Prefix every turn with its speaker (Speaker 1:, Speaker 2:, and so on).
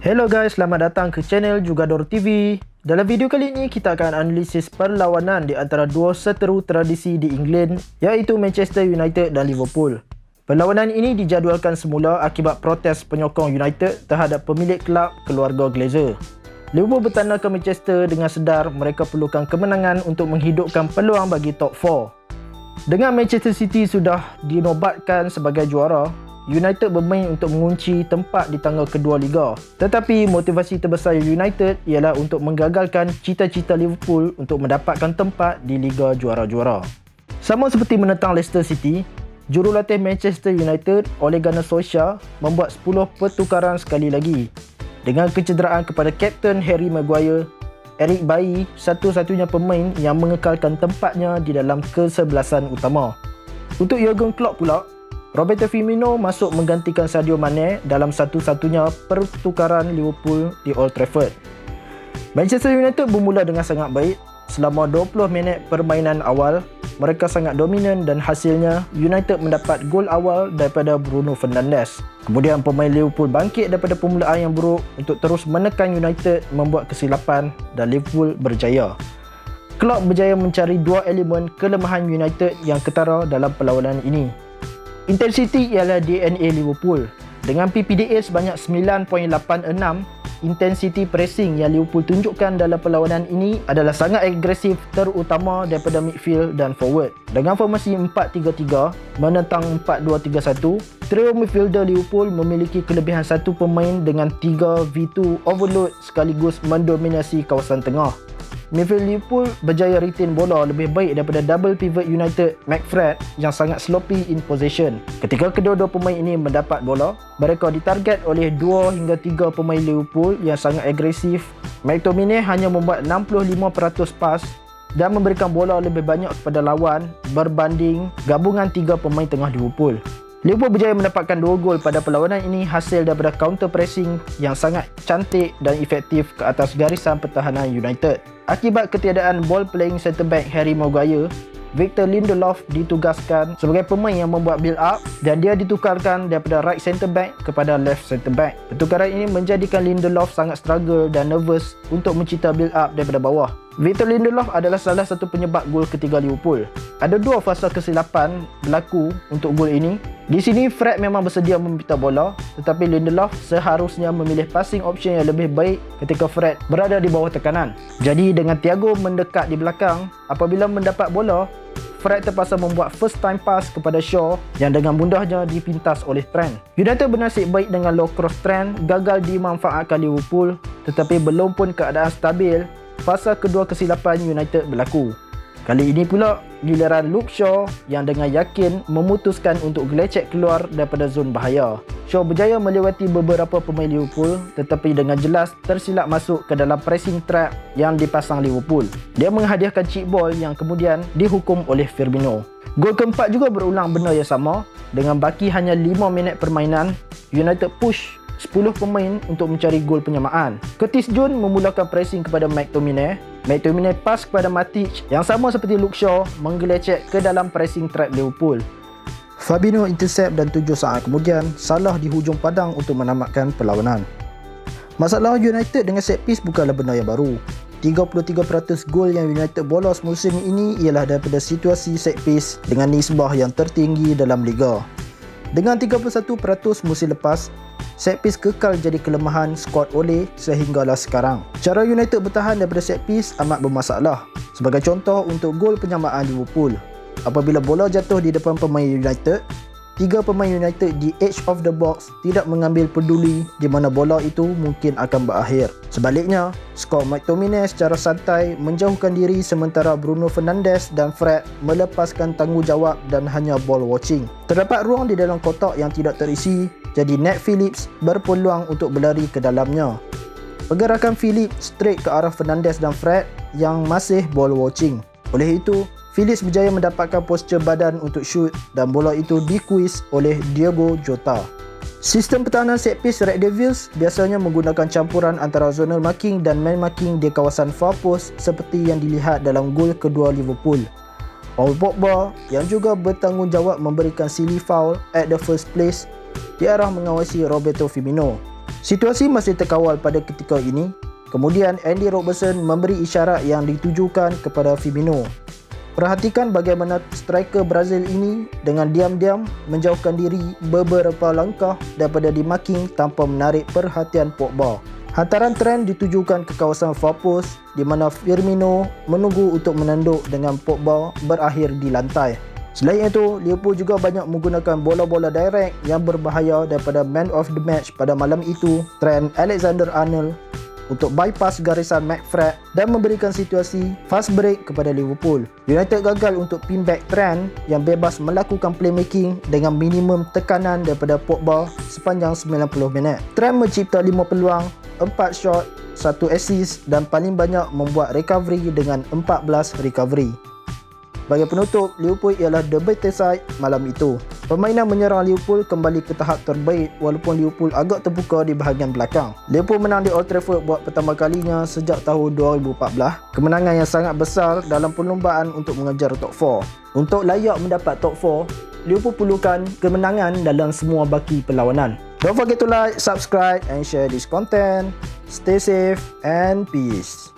Speaker 1: Hello guys, selamat datang ke channel Jugador TV. Dalam video kali ini kita akan analisis perlawanan di antara dua seteru tradisi di England, iaitu Manchester United dan Liverpool. Perlawanan ini dijadualkan semula akibat protes penyokong United terhadap pemilik kelab keluarga Glazer. Liverpool bertanda ke Manchester dengan sedar mereka perlukan kemenangan untuk menghidupkan peluang bagi top 4. Dengan Manchester City sudah dinobatkan sebagai juara, United bermain untuk mengunci tempat di tangga kedua Liga. Tetapi motivasi terbesar United ialah untuk menggagalkan cita-cita Liverpool untuk mendapatkan tempat di Liga Juara-Juara. Sama seperti menentang Leicester City, jurulatih Manchester United, Ole Gunnar Solskjaer, membuat 10 pertukaran sekali lagi. Dengan kecederaan kepada Kapten Harry Maguire, Eric Bailly satu-satunya pemain yang mengekalkan tempatnya di dalam kesebelasan utama. Untuk Jurgen Klopp pula, Roberto Firmino masuk menggantikan Sadio Mane dalam satu-satunya pertukaran Liverpool di Old Trafford. Manchester United bermula dengan sangat baik. Selama 20 minit permainan awal, mereka sangat dominan dan hasilnya United mendapat gol awal daripada Bruno Fernandes. Kemudian pemain Liverpool bangkit daripada permulaan yang buruk untuk terus menekan United membuat kesilapan dan Liverpool berjaya. Klopp berjaya mencari dua elemen kelemahan United yang ketara dalam perlawanan ini. Intensity ialah DNA Liverpool. Dengan PPDA sebanyak 9.86, intensity pressing yang Liverpool tunjukkan dalam perlawanan ini adalah sangat agresif, terutama daripada midfield dan forward. Dengan formasi 4-3-3 menentang 4-2-3-1, trio midfielder Liverpool memiliki kelebihan satu pemain dengan 3v2 overload sekaligus mendominasi kawasan tengah. Midfield Liverpool berjaya retain bola lebih baik daripada double pivot United, McFred, yang sangat sloppy in possession. Ketika kedua-dua pemain ini mendapat bola, mereka ditarget oleh 2 hingga 3 pemain Liverpool yang sangat agresif. McTominay hanya membuat 65% pas dan memberikan bola lebih banyak kepada lawan berbanding gabungan 3 pemain tengah Liverpool. Liverpool berjaya mendapatkan 2 gol pada perlawanan ini hasil daripada counter pressing yang sangat cantik dan efektif ke atas garisan pertahanan United. Akibat ketiadaan ball playing centre back Harry Maguire, Victor Lindelof ditugaskan sebagai pemain yang membuat build up dan dia ditukarkan daripada right centre back kepada left centre back. Pertukaran ini menjadikan Lindelof sangat struggle dan nervous untuk mencipta build up daripada bawah. Victor Lindelof adalah salah satu penyebab gol ketiga Liverpool. Ada 2 fasa kesilapan berlaku untuk gol ini. Di sini Fred memang bersedia meminta bola, tetapi Lindelof seharusnya memilih passing option yang lebih baik ketika Fred berada di bawah tekanan. Jadi dengan Thiago mendekat di belakang, apabila mendapat bola, Fred terpaksa membuat first time pass kepada Shaw yang dengan mudahnya dipintas oleh Trent. United bernasib baik dengan low cross Trent gagal dimanfaatkan Liverpool, tetapi belum pun keadaan stabil, fasa kedua kesilapan United berlaku. Kali ini pula giliran Luke Shaw yang dengan yakin memutuskan untuk gelecek keluar daripada zon bahaya. Shaw berjaya melewati beberapa pemain Liverpool tetapi dengan jelas tersilap masuk ke dalam pressing trap yang dipasang Liverpool. Dia menghadiahkan chip ball yang kemudian dihukum oleh Firmino. Gol keempat juga berulang benda yang sama. Dengan baki hanya 5 minit permainan, United push 10 pemain untuk mencari gol penyamaan. Curtis Jones memulakan pressing kepada McTominay. McTominay pas kepada Matic yang sama seperti Luke Shaw menggelecek ke dalam pressing trap Liverpool. Fabinho intercept dan 7 saat kemudian Salah di hujung padang untuk menamatkan perlawanan. Masalah United dengan set piece bukanlah benda yang baru. 33% gol yang United bolos musim ini ialah daripada situasi set piece dengan nisbah yang tertinggi dalam Liga. Dengan 31% musim lepas, set piece kekal jadi kelemahan skuad Ole sehinggalah sekarang. Cara United bertahan daripada set piece amat bermasalah. Sebagai contoh untuk gol penyamaan Liverpool, apabila bola jatuh di depan pemain United, 3 pemain United di edge of the box tidak mengambil peduli di mana bola itu mungkin akan berakhir. Sebaliknya, Scott McTominay secara santai menjauhkan diri sementara Bruno Fernandes dan Fred melepaskan tanggungjawab dan hanya ball watching. Terdapat ruang di dalam kotak yang tidak terisi, jadi Nat Phillips berpeluang untuk berlari ke dalamnya. Pergerakan Phillips straight ke arah Fernandes dan Fred yang masih ball watching. Oleh itu, Phillips berjaya mendapatkan postur badan untuk shoot dan bola itu dikuis oleh Diogo Jota. Sistem pertahanan set piece Red Devils biasanya menggunakan campuran antara zonal marking dan man marking di kawasan far post seperti yang dilihat dalam gol kedua Liverpool. Paul Pogba yang juga bertanggungjawab memberikan silly foul at the first place diarah mengawasi Roberto Firmino. Situasi masih terkawal pada ketika ini. Kemudian Andy Robertson memberi isyarat yang ditujukan kepada Firmino. Perhatikan bagaimana striker Brazil ini dengan diam-diam menjauhkan diri beberapa langkah daripada dimarking tanpa menarik perhatian Pogba. Hantaran Trent ditujukan ke kawasan far post di mana Firmino menunggu untuk menanduk dengan Pogba berakhir di lantai. Selain itu, Liverpool juga banyak menggunakan bola-bola direct yang berbahaya daripada man of the match pada malam itu, Trent Alexander-Arnold, untuk bypass garisan McFred dan memberikan situasi fast break kepada Liverpool. United gagal untuk pin back Trent yang bebas melakukan playmaking dengan minimum tekanan daripada Pogba sepanjang 90 minit. Trent mencipta 5 peluang, 4 shot, 1 assist dan paling banyak membuat recovery dengan 14 recovery. Bagi penutup, Liverpool ialah the better side malam itu. Permainan menyerang Liverpool kembali ke tahap terbaik walaupun Liverpool agak terbuka di bahagian belakang. Liverpool menang di Old Trafford buat pertama kalinya sejak tahun 2014. Kemenangan yang sangat besar dalam perlombaan untuk mengejar top 4. Untuk layak mendapat top 4, Liverpool perlukan kemenangan dalam semua baki perlawanan. Don't forget to like, subscribe and share this content. Stay safe and peace.